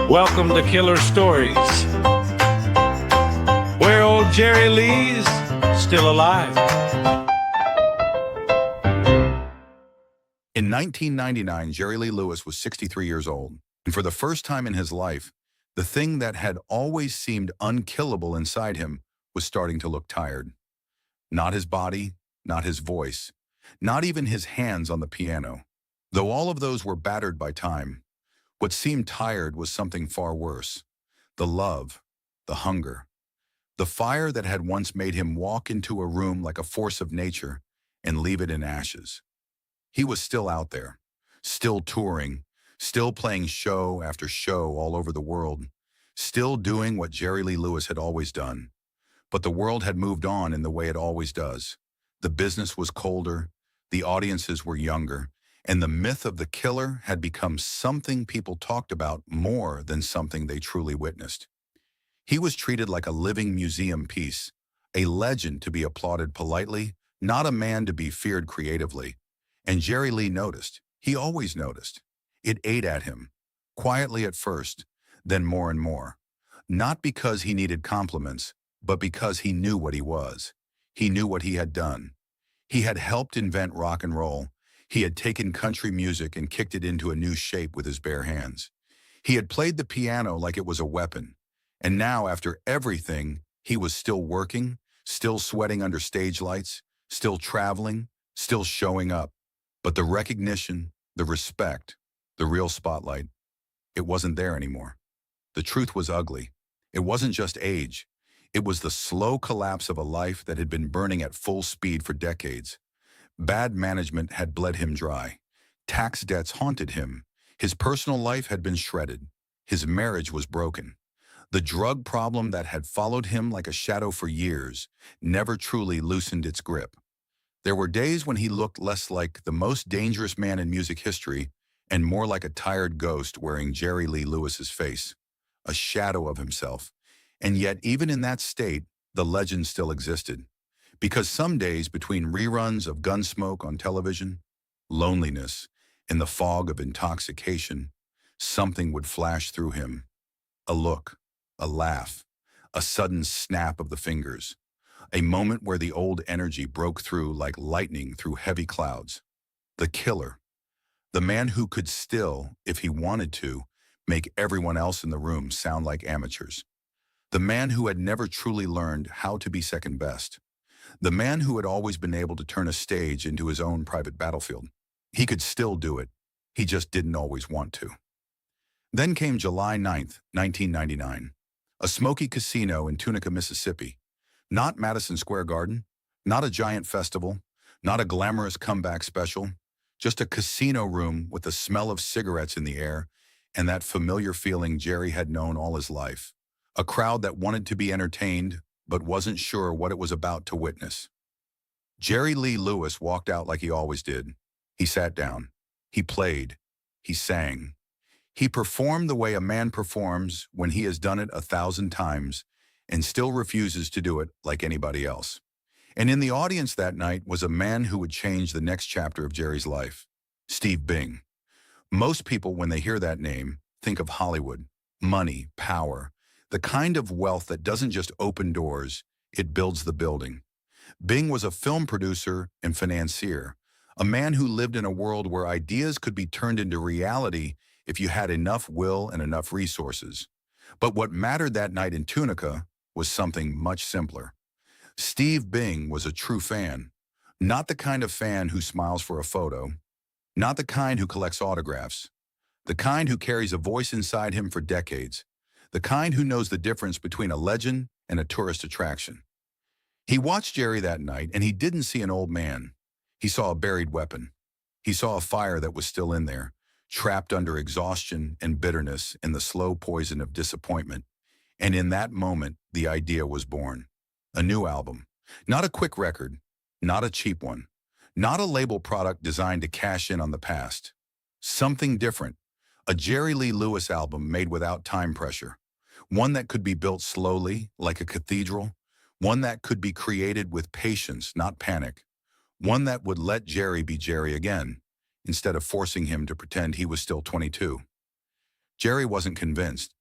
Welcome to Killer Stories, where old Jerry Lee's still alive. In 1999, Jerry Lee Lewis was 63 years old, and for the first time in his life, the thing that had always seemed unkillable inside him was starting to look tired. Not his body, not his voice, not even his hands on the piano. Though all of those were battered by time, what seemed tired was something far worse. The love, the hunger, the fire that had once made him walk into a room like a force of nature and leave it in ashes. He was still out there, still touring, still playing show after show all over the world, still doing what Jerry Lee Lewis had always done. But the world had moved on in the way it always does. The business was colder, the audiences were younger, and the myth of the killer had become something people talked about more than something they truly witnessed. He was treated like a living museum piece, a legend to be applauded politely, not a man to be feared creatively. And Jerry Lee noticed. He always noticed. It ate at him, quietly at first, then more and more. Not because he needed compliments, but because he knew what he was. He knew what he had done. He had helped invent rock and roll. He had taken country music and kicked it into a new shape with his bare hands. He had played the piano like it was a weapon. And now, after everything, he was still working, still sweating under stage lights, still traveling, still showing up. But the recognition, the respect, the real spotlight, it wasn't there anymore. The truth was ugly. It wasn't just age. It was the slow collapse of a life that had been burning at full speed for decades. Bad management had bled him dry. Tax debts haunted him. His personal life had been shredded. His marriage was broken. The drug problem that had followed him like a shadow for years never truly loosened its grip. There were days when he looked less like the most dangerous man in music history and more like a tired ghost wearing Jerry Lee Lewis's face, a shadow of himself. And yet, even in that state, the legend still existed. Because some days between reruns of Gunsmoke on television, loneliness, and the fog of intoxication, something would flash through him. A look, a laugh, a sudden snap of the fingers. A moment where the old energy broke through like lightning through heavy clouds. The killer. The man who could still, if he wanted to, make everyone else in the room sound like amateurs. The man who had never truly learned how to be second best. The man who had always been able to turn a stage into his own private battlefield. He could still do it. He just didn't always want to. Then came July 9th, 1999. A smoky casino in Tunica, Mississippi. Not Madison Square Garden, not a giant festival, not a glamorous comeback special, just a casino room with the smell of cigarettes in the air and that familiar feeling Jerry had known all his life. A crowd that wanted to be entertained but wasn't sure what it was about to witness. Jerry Lee Lewis walked out like he always did. He sat down. He played. He sang. He performed the way a man performs when he has done it 1,000 times and still refuses to do it like anybody else. And in the audience that night was a man who would change the next chapter of Jerry's life, Steve Bing. Most people, when they hear that name, think of Hollywood, money, power, the kind of wealth that doesn't just open doors, it builds the building. Bing was a film producer and financier, a man who lived in a world where ideas could be turned into reality if you had enough will and enough resources. But what mattered that night in Tunica was something much simpler. Steve Bing was a true fan, not the kind of fan who smiles for a photo, not the kind who collects autographs, the kind who carries a voice inside him for decades, the kind who knows the difference between a legend and a tourist attraction. He watched Jerry that night, and he didn't see an old man. He saw a buried weapon. He saw a fire that was still in there, trapped under exhaustion and bitterness in the slow poison of disappointment. And in that moment, the idea was born. A new album. Not a quick record. Not a cheap one. Not a label product designed to cash in on the past. Something different. A Jerry Lee Lewis album made without time pressure. One that could be built slowly, like a cathedral. One that could be created with patience, not panic. One that would let Jerry be Jerry again, instead of forcing him to pretend he was still 22. Jerry wasn't convinced.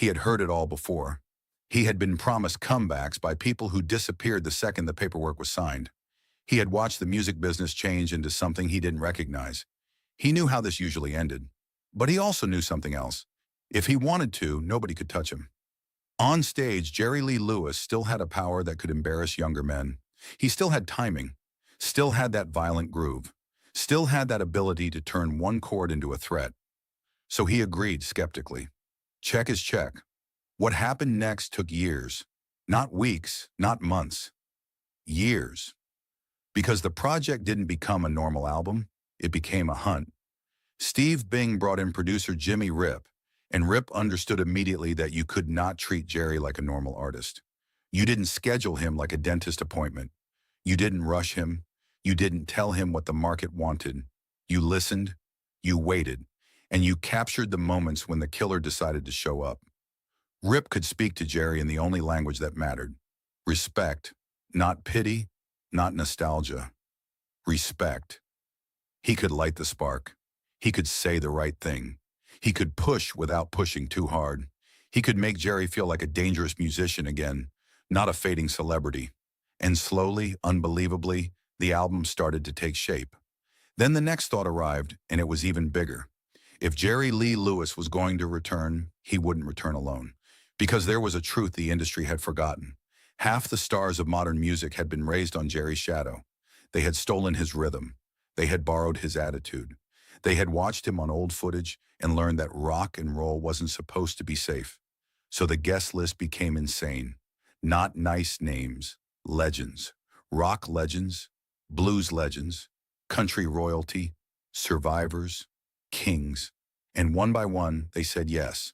He had heard it all before. He had been promised comebacks by people who disappeared the second the paperwork was signed. He had watched the music business change into something he didn't recognize. He knew how this usually ended. But he also knew something else. If he wanted to, nobody could touch him. On stage, Jerry Lee Lewis still had a power that could embarrass younger men. He still had timing, still had that violent groove, still had that ability to turn one chord into a threat. So he agreed skeptically. Check is check. What happened next took years. Not weeks, not months. Years. Because the project didn't become a normal album, it became a hunt. Steve Bing brought in producer Jimmy Rip, and Rip understood immediately that you could not treat Jerry like a normal artist. You didn't schedule him like a dentist appointment. You didn't rush him. You didn't tell him what the market wanted. You listened, you waited, and you captured the moments when the killer decided to show up. Rip could speak to Jerry in the only language that mattered. Respect, not pity, not nostalgia. Respect. He could light the spark. He could say the right thing. He could push without pushing too hard. He could make Jerry feel like a dangerous musician again, not a fading celebrity. And slowly, unbelievably, the album started to take shape. Then the next thought arrived, and it was even bigger. If Jerry Lee Lewis was going to return, he wouldn't return alone. Because there was a truth the industry had forgotten. Half the stars of modern music had been raised on Jerry's shadow. They had stolen his rhythm. They had borrowed his attitude. They had watched him on old footage and learned that rock and roll wasn't supposed to be safe. So the guest list became insane. Not nice names, legends. Rock legends, blues legends, country royalty, survivors, kings. And one by one, they said yes.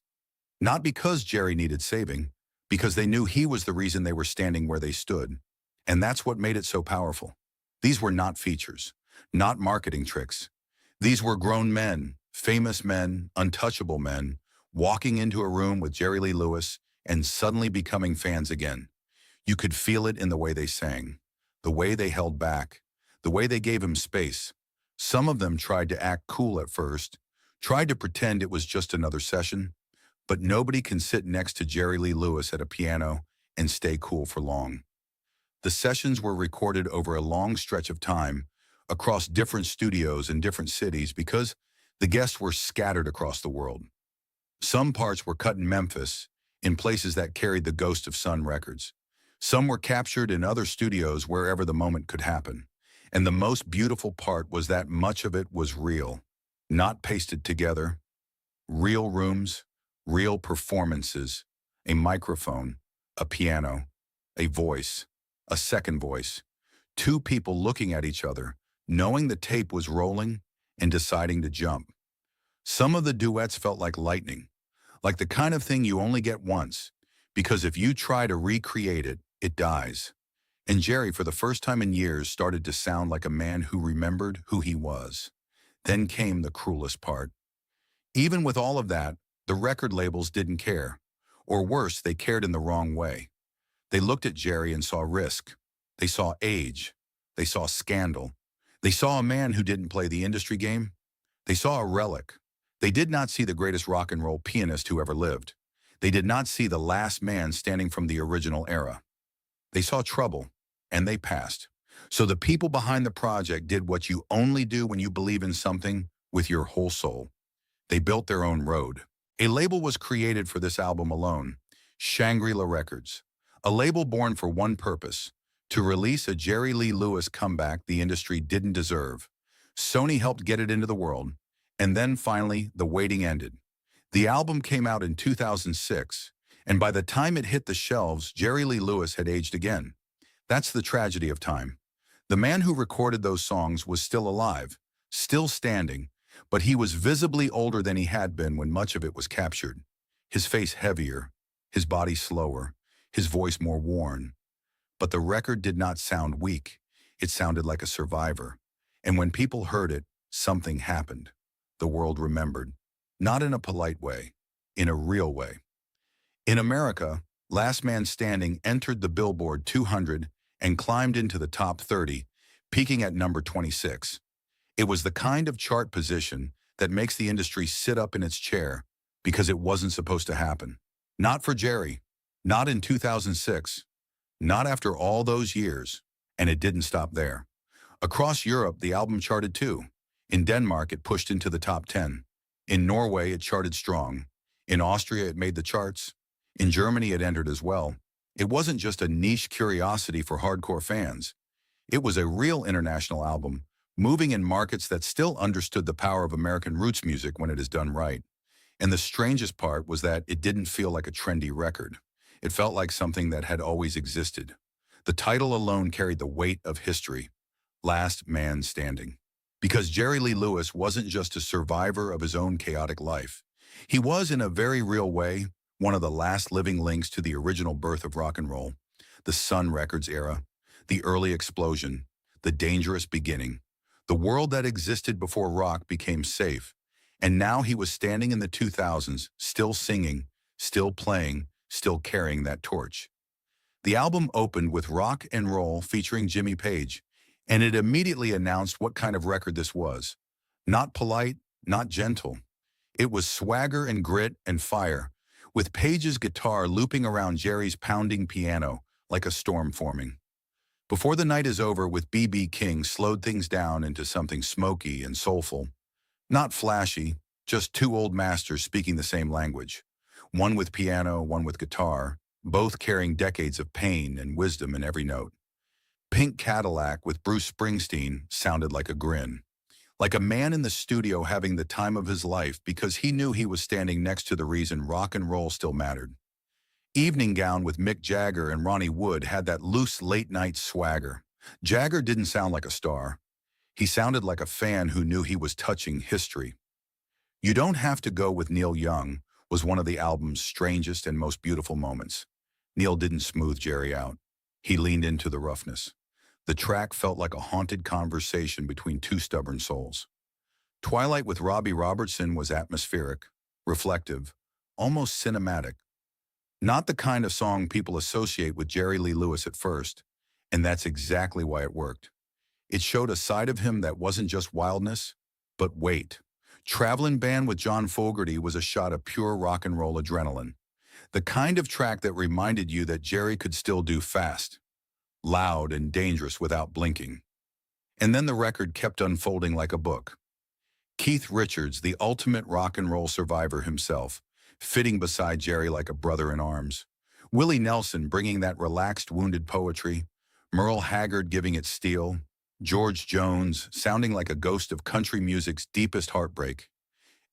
Not because Jerry needed saving, because they knew he was the reason they were standing where they stood. And that's what made it so powerful. These were not features, not marketing tricks. These were grown men, famous men, untouchable men, walking into a room with Jerry Lee Lewis and suddenly becoming fans again. You could feel it in the way they sang, the way they held back, the way they gave him space. Some of them tried to act cool at first, tried to pretend it was just another session, but nobody can sit next to Jerry Lee Lewis at a piano and stay cool for long. The sessions were recorded over a long stretch of time across different studios in different cities because the guests were scattered across the world. Some parts were cut in Memphis, in places that carried the ghost of Sun Records. Some were captured in other studios wherever the moment could happen. And the most beautiful part was that much of it was real, not pasted together. Real rooms, real performances, a microphone, a piano, a voice, a second voice, two people looking at each other, knowing the tape was rolling and deciding to jump. Some of the duets felt like lightning, like the kind of thing you only get once, because if you try to recreate it, it dies. And Jerry, for the first time in years, started to sound like a man who remembered who he was. Then came the cruelest part. Even with all of that, the record labels didn't care. Or worse, they cared in the wrong way. They looked at Jerry and saw risk. They saw age. They saw scandal. They saw a man who didn't play the industry game. They saw a relic. They did not see the greatest rock and roll pianist who ever lived. They did not see the last man standing from the original era. They saw trouble, and they passed. So the people behind the project did what you only do when you believe in something with your whole soul. They built their own road. A label was created for this album alone, Shangri-La Records. A label born for one purpose, to release a Jerry Lee Lewis comeback the industry didn't deserve. Sony helped get it into the world, and then finally, the waiting ended. The album came out in 2006, and by the time it hit the shelves, Jerry Lee Lewis had aged again. That's the tragedy of time. The man who recorded those songs was still alive, still standing, but he was visibly older than he had been when much of it was captured. His face heavier, his body slower, his voice more worn. But the record did not sound weak. It sounded like a survivor. And when people heard it, something happened. The world remembered. Not in a polite way, in a real way. In America, Last Man Standing entered the Billboard 200 and climbed into the top 30, peaking at number 26. It was the kind of chart position that makes the industry sit up in its chair because it wasn't supposed to happen. Not for Jerry. Not in 2006. Not after all those years. And it didn't stop there. Across Europe, the album charted too. In Denmark, it pushed into the top 10. In Norway, it charted strong. In Austria, it made the charts. In Germany, it entered as well. It wasn't just a niche curiosity for hardcore fans. It was a real international album, moving in markets that still understood the power of American roots music when it is done right. And the strangest part was that it didn't feel like a trendy record. It felt like something that had always existed. The title alone carried the weight of history. Last Man Standing. Because Jerry Lee Lewis wasn't just a survivor of his own chaotic life. He was, in a very real way, one of the last living links to the original birth of rock and roll, the Sun Records era, the early explosion, the dangerous beginning, the world that existed before rock became safe. And now he was standing in the 2000s, still singing, still playing, still carrying that torch. The album opened with Rock and Roll featuring Jimmy Page, and it immediately announced what kind of record this was. Not polite, not gentle. It was swagger and grit and fire, with Page's guitar looping around Jerry's pounding piano like a storm forming. Before the Night Is Over with B.B. King slowed things down into something smoky and soulful. Not flashy, just two old masters speaking the same language. One with piano, one with guitar, both carrying decades of pain and wisdom in every note. Pink Cadillac with Bruce Springsteen sounded like a grin. Like a man in the studio having the time of his life because he knew he was standing next to the reason rock and roll still mattered. Evening Gown with Mick Jagger and Ronnie Wood had that loose late-night swagger. Jagger didn't sound like a star. He sounded like a fan who knew he was touching history. You Don't Have to Go with Neil Young was one of the album's strangest and most beautiful moments. Neil didn't smooth Jerry out. He leaned into the roughness. The track felt like a haunted conversation between two stubborn souls. Twilight with Robbie Robertson was atmospheric, reflective, almost cinematic. Not the kind of song people associate with Jerry Lee Lewis at first, and that's exactly why it worked. It showed a side of him that wasn't just wildness, but weight. Travelin' Band with John Fogerty was a shot of pure rock and roll adrenaline. The kind of track that reminded you that Jerry could still do fast, loud and dangerous without blinking. And then the record kept unfolding like a book. Keith Richards, the ultimate rock and roll survivor himself, fitting beside Jerry like a brother in arms. Willie Nelson bringing that relaxed, wounded poetry. Merle Haggard giving it steel. George Jones sounding like a ghost of country music's deepest heartbreak.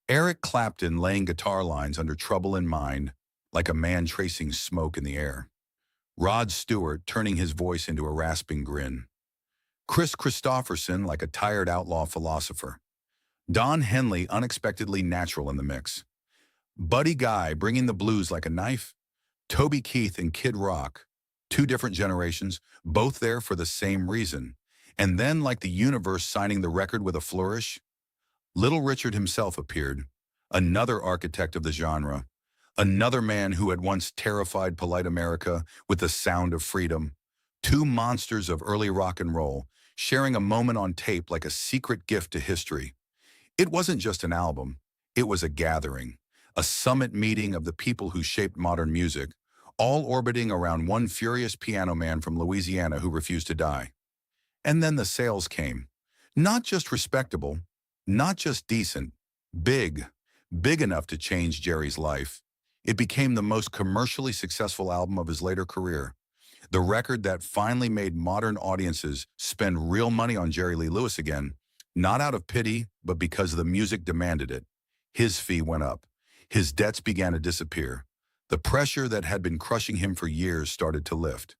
Eric Clapton laying guitar lines under Trouble in Mind, like a man tracing smoke in the air. Rod Stewart turning his voice into a rasping grin. Chris Christopherson like a tired outlaw philosopher. Don Henley unexpectedly natural in the mix. Buddy Guy bringing the blues like a knife. Toby Keith and Kid Rock, two different generations, both there for the same reason. And then, like the universe signing the record with a flourish, Little Richard himself appeared, another architect of the genre, another man who had once terrified polite America with the sound of freedom. Two monsters of early rock and roll, sharing a moment on tape like a secret gift to history. It wasn't just an album, it was a gathering. A summit meeting of the people who shaped modern music, all orbiting around one furious piano man from Louisiana who refused to die. And then the sales came. Not just respectable, not just decent, big enough to change Jerry's life. It became the most commercially successful album of his later career. The record that finally made modern audiences spend real money on Jerry Lee Lewis again, not out of pity, but because the music demanded it. His fee went up. His debts began to disappear. The pressure that had been crushing him for years started to lift.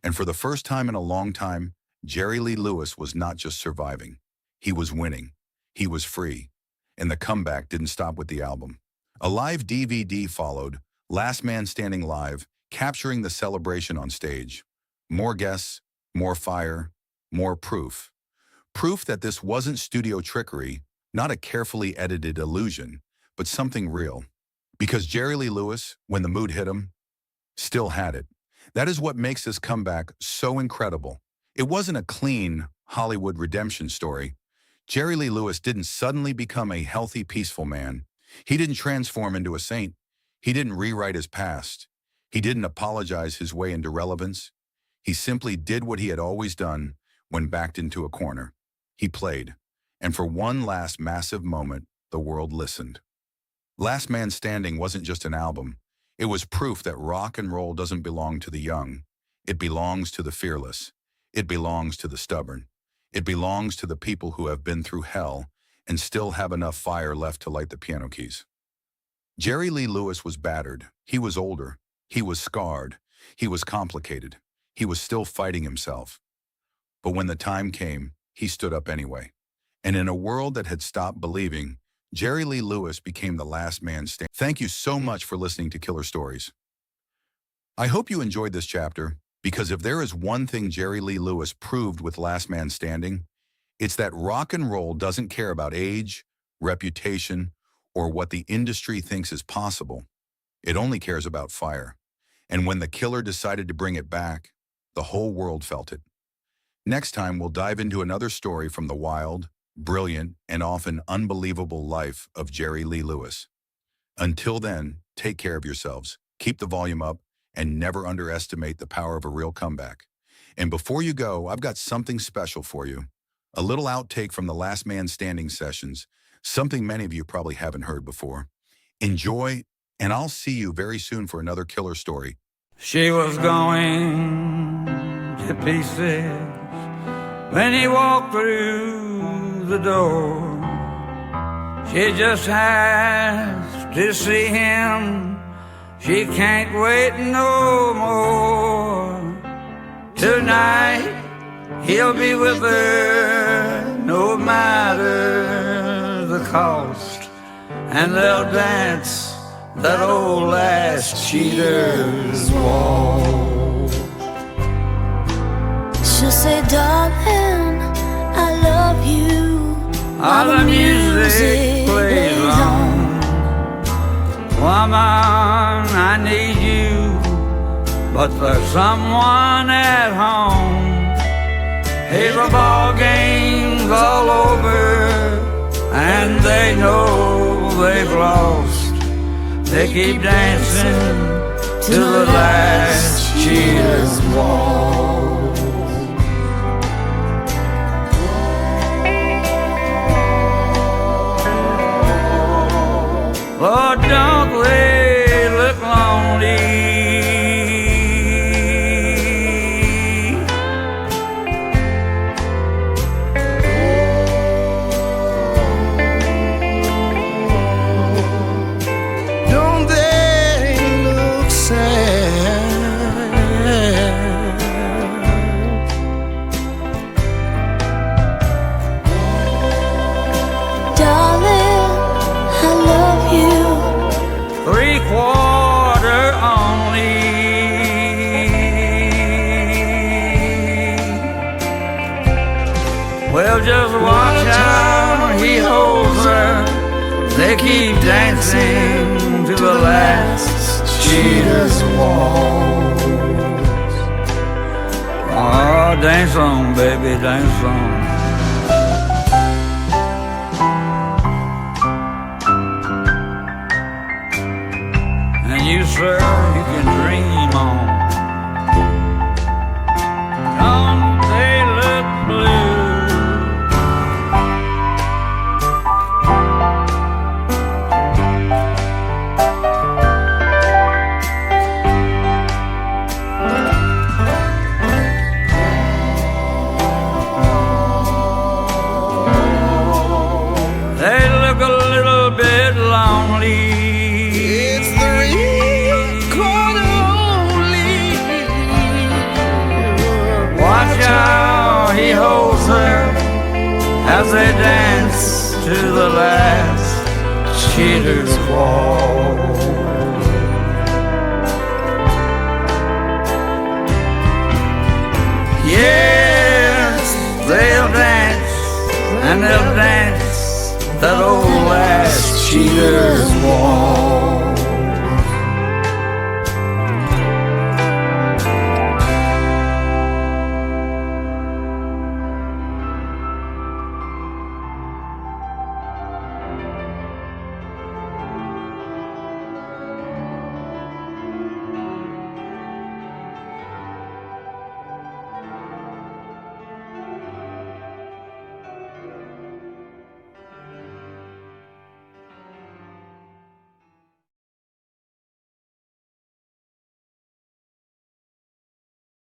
And for the first time in a long time, Jerry Lee Lewis was not just surviving. He was winning. He was free. And the comeback didn't stop with the album. A live DVD followed, Last Man Standing Live, capturing the celebration on stage. More guests, more fire, more proof. Proof that this wasn't studio trickery, not a carefully edited illusion, but something real. Because Jerry Lee Lewis, when the mood hit him, still had it. That is what makes this comeback so incredible. It wasn't a clean Hollywood redemption story. Jerry Lee Lewis didn't suddenly become a healthy, peaceful man. He didn't transform into a saint. He didn't rewrite his past. He didn't apologize his way into relevance. He simply did what he had always done when backed into a corner. He played, and for one last massive moment, the world listened. Last Man Standing wasn't just an album. It was proof that rock and roll doesn't belong to the young. It belongs to the fearless. It belongs to the stubborn. It belongs to the people who have been through hell and still have enough fire left to light the piano keys. Jerry Lee Lewis was battered. He was older. He was scarred. He was complicated. He was still fighting himself. But when the time came, he stood up anyway. And in a world that had stopped believing, Jerry Lee Lewis became the last man standing. Thank you so much for listening to Killer Stories. I hope you enjoyed this chapter, because if there is one thing Jerry Lee Lewis proved with Last Man Standing, it's that rock and roll doesn't care about age, reputation, or what the industry thinks is possible. It only cares about fire. And when the Killer decided to bring it back, the whole world felt it. Next time, we'll dive into another story from the wild, brilliant, and often unbelievable life of Jerry Lee Lewis. Until then, take care of yourselves, keep the volume up, and never underestimate the power of a real comeback. And before you go, I've got something special for you. A little outtake from the Last Man Standing sessions, something many of you probably haven't heard before. Enjoy, and I'll see you very soon for another killer story. She was going to pieces when he walked through the door. She just has to see him. She can't wait no more. Tonight he'll be with her, no matter the cost, and they'll dance that old last cheater's waltz. She'll say, darling, I love you, while the music plays on. Woman, I need you, but there's someone at home. Hey, the ball game's all over, and they know they've lost. They keep dancing till the last cheer's waltz. Lord, don't they look lonely? Well, just watch how he holds her. They keep dancing to the last cheater's waltz. Oh, dance on, baby, dance on. And you, sir, you can dream on. Don't they look blue? It's 3/4 only. Watch how he holds her as they dance to the last cheater's waltz. Yes, they'll dance, and they'll dance that old last cheater's waltz.